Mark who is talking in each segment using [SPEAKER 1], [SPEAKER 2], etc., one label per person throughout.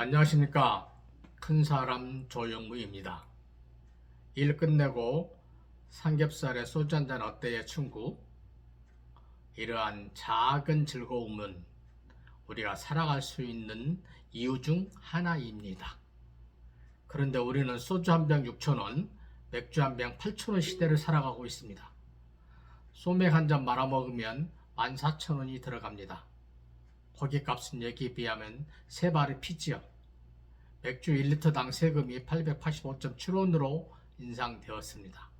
[SPEAKER 1] 안녕하십니까. 큰사람 조영무입니다. 일 끝내고 삼겹살에 소주 한잔 어때의 충구. 이러한 작은 즐거움은 우리가 살아갈 수 있는 이유 중 하나입니다. 그런데 우리는 소주 한 병 6,000원, 맥주 한 병 8,000원 시대를 살아가고 있습니다. 소맥 한 잔 말아먹으면 14,000원이 들어갑니다. 고깃값은 여기에 비하면 세 발이 피지요. 맥주 1리터당 세금이 885.7원으로 인상되었습니다.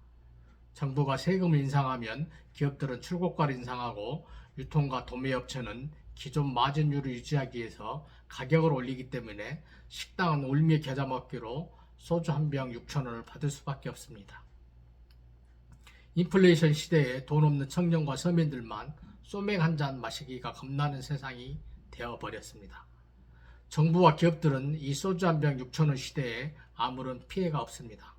[SPEAKER 1] 정부가 세금을 인상하면 기업들은 출고가를 인상하고 유통과 도매업체는 기존 마진율을 유지하기 위해서 가격을 올리기 때문에 식당은 울며 겨자 먹기로 소주 한 병 6,000원을 받을 수밖에 없습니다. 인플레이션 시대에 돈 없는 청년과 서민들만 소맥 한 잔 마시기가 겁나는 세상이 되어버렸습니다. 정부와 기업들은 이 소주 한 병 6,000원 시대에 아무런 피해가 없습니다.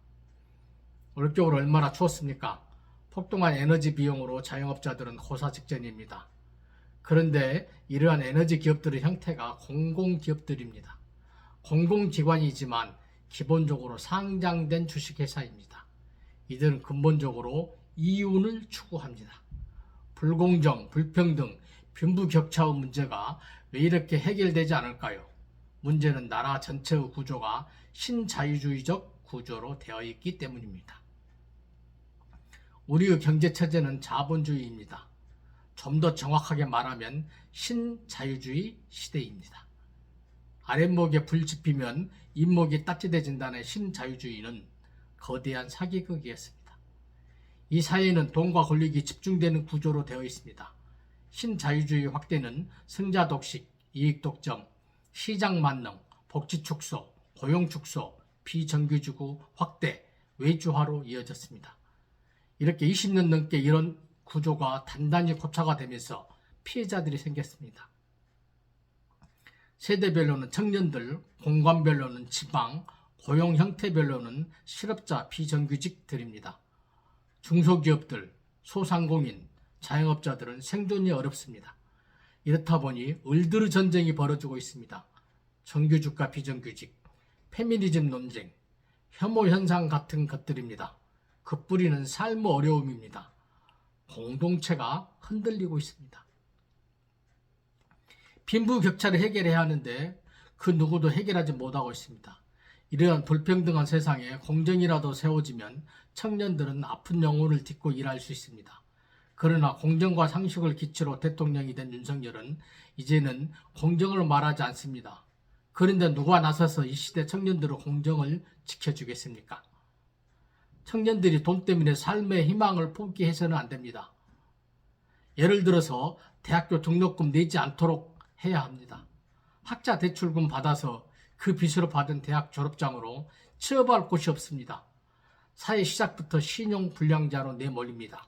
[SPEAKER 1] 올겨울 얼마나 추웠습니까? 폭등한 에너지 비용으로 자영업자들은 고사 직전입니다. 그런데 이러한 에너지 기업들의 형태가 공공기업들입니다. 공공기관이지만 기본적으로 상장된 주식회사입니다. 이들은 근본적으로 이윤을 추구합니다. 불공정, 불평등, 빈부격차의 문제가 왜 이렇게 해결되지 않을까요? 문제는 나라 전체의 구조가 신자유주의적 구조로 되어 있기 때문입니다. 우리의 경제체제는 자본주의입니다. 좀 더 정확하게 말하면 신자유주의 시대입니다. 아랫목에 불 지피면 윗목이 따뜻해진다는 신자유주의는 거대한 사기극이었습니다. 이 사회는 돈과 권력이 집중되는 구조로 되어 있습니다. 신자유주의 확대는 승자 독식, 이익 독점, 시장 만능, 복지 축소, 고용 축소, 비정규직의 확대, 외주화로 이어졌습니다. 이렇게 20년 넘게 이런 구조가 단단히 고착화 되면서 피해자들이 생겼습니다. 세대별로는 청년들, 공간별로는 지방, 고용 형태별로는 실업자, 비정규직들입니다. 중소기업들, 소상공인, 자영업자들은 생존이 어렵습니다. 이렇다 보니 을들의 전쟁이 벌어지고 있습니다. 정규직과 비정규직, 페미니즘 논쟁, 혐오 현상 같은 것들입니다. 그 뿌리는 삶의 어려움입니다. 공동체가 흔들리고 있습니다. 빈부격차를 해결해야 하는데 그 누구도 해결하지 못하고 있습니다. 이러한 불평등한 세상에 공정이라도 세워지면 청년들은 아픈 영혼을 딛고 일할 수 있습니다. 그러나 공정과 상식을 기초로 대통령이 된 윤석열은 이제는 공정을 말하지 않습니다. 그런데 누가 나서서 이 시대 청년들의 공정을 지켜주겠습니까? 청년들이 돈 때문에 삶의 희망을 포기해서는 안 됩니다. 예를 들어서 대학교 등록금 내지 않도록 해야 합니다. 학자 대출금 받아서 그 빚으로 받은 대학 졸업장으로 취업할 곳이 없습니다. 사회 시작부터 신용불량자로 내몰립니다.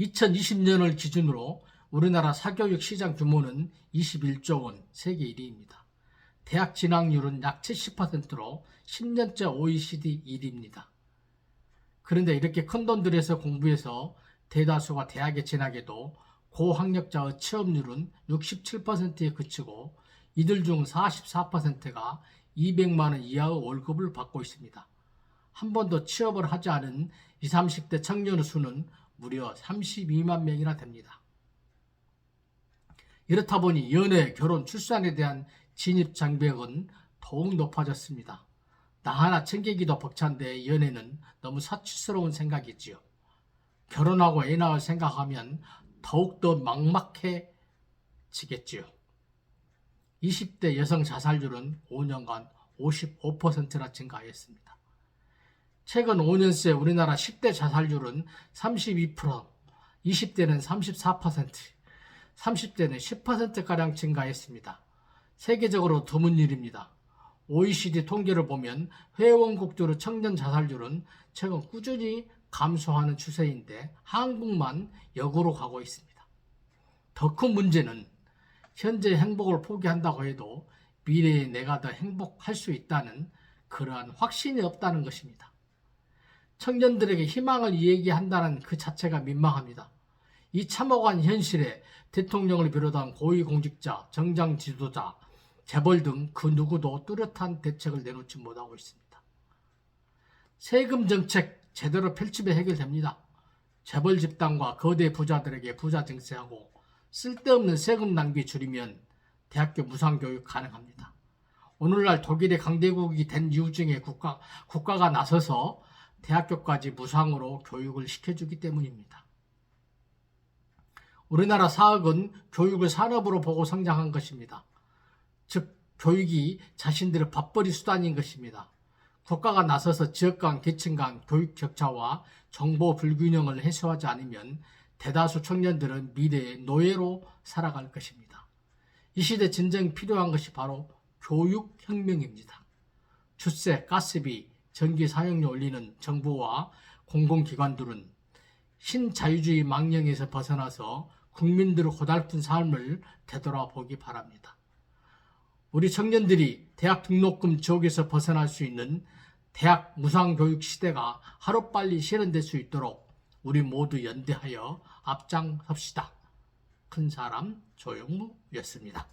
[SPEAKER 1] 2020년을 기준으로 우리나라 사교육 시장 규모는 21조 원, 세계 1위입니다. 대학 진학률은 약 70%로 10년째 OECD 1위입니다. 그런데 이렇게 큰 돈 들여서 공부해서 대다수가 대학에 진학해도 고학력자의 취업률은 67%에 그치고 이들 중 44%가 200만 원 이하의 월급을 받고 있습니다. 한 번도 취업을 하지 않은 20, 30대 청년의 수는 무려 32만 명이나 됩니다. 이렇다 보니 연애, 결혼, 출산에 대한 진입 장벽은 더욱 높아졌습니다. 나 하나 챙기기도 벅찬데 연애는 너무 사치스러운 생각이지요. 결혼하고 애 낳을 생각하면 더욱더 막막해지겠지요. 20대 여성 자살률은 5년간 55%나 증가하였습니다. 최근 5년 새 우리나라 10대 자살률은 32%, 20대는 34%, 30대는 10%가량 증가했습니다. 세계적으로 드문 일입니다. OECD 통계를 보면 회원국들의 청년 자살률은 최근 꾸준히 감소하는 추세인데 한국만 역으로 가고 있습니다. 더 큰 문제는 현재 행복을 포기한다고 해도 미래에 내가 더 행복할 수 있다는 그러한 확신이 없다는 것입니다. 청년들에게 희망을 이야기한다는 그 자체가 민망합니다. 이 참혹한 현실에 대통령을 비롯한 고위공직자, 정장 지도자, 재벌 등 그 누구도 뚜렷한 대책을 내놓지 못하고 있습니다. 세금 정책 제대로 펼치면 해결됩니다. 재벌 집단과 거대 부자들에게 부자 증세하고 쓸데없는 세금 낭비 줄이면 대학교 무상교육 가능합니다. 오늘날 독일이 강대국이 된 이유 중에 국가가 나서서 대학교까지 무상으로 교육을 시켜주기 때문입니다. 우리나라 사학은 교육을 산업으로 보고 성장한 것입니다. 즉 교육이 자신들의 밥벌이 수단인 것입니다. 국가가 나서서 지역 간, 계층 간 교육 격차와 정보 불균형을 해소하지 않으면 대다수 청년들은 미래의 노예로 살아갈 것입니다. 이 시대 진정 필요한 것이 바로 교육혁명입니다. 주세, 가스비, 전기 사용료 올리는 정부와 공공기관들은 신자유주의 망령에서 벗어나서 국민들의 고달픈 삶을 되돌아보기 바랍니다. 우리 청년들이 대학 등록금 지옥에서 벗어날 수 있는 대학 무상교육 시대가 하루빨리 실현될 수 있도록 우리 모두 연대하여 앞장섭시다. 큰사람 조영무였습니다.